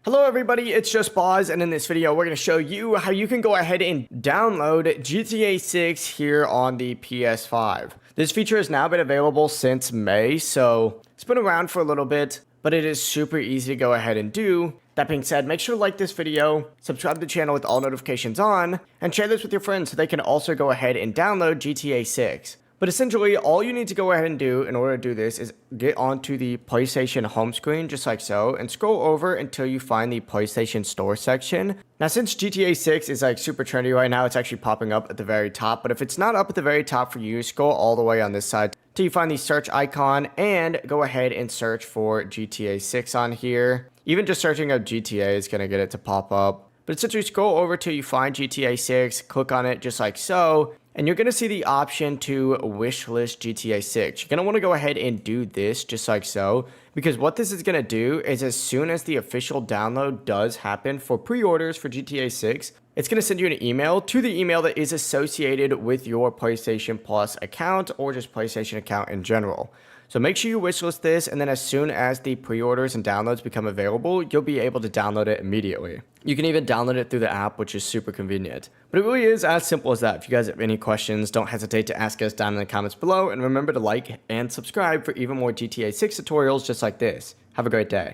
Hello everybody, it's just Boz, and in this video we're going to show you how you can go ahead and download GTA 6 here on the PS5. This feature has now been available since May, so it's been around for a little bit, but it is super easy to go ahead and do. That being said, make sure to like this video, subscribe to the channel with all notifications on, and share this with your friends so they can also go ahead and download GTA 6. But essentially, all you need to go ahead and do in order to do this is get onto the PlayStation home screen, just like so, and scroll over until you find the PlayStation Store section. Now, since GTA 6 is like super trendy right now, it's actually popping up at the very top. But if it's not up at the very top for you, scroll all the way on this side till you find the search icon and go ahead and search for GTA 6 on here. Even just searching up GTA is going to get it to pop up. But essentially, scroll over till you find GTA 6, click on it just like so, and you're going to see the option to wishlist GTA 6. You're going to want to go ahead and do this just like so, because what this is going to do is as soon as the official download does happen for pre-orders for GTA 6, it's going to send you an email to the email that is associated with your PlayStation Plus account or just PlayStation account in general. So make sure you wishlist this, and then as soon as the pre-orders and downloads become available, you'll be able to download it immediately. You can even download it through the app, which is super convenient. But it really is as simple as that. If you guys have any questions, don't hesitate to ask us down in the comments below, and remember to like and subscribe for even more GTA 6 tutorials just like this. Have a great day.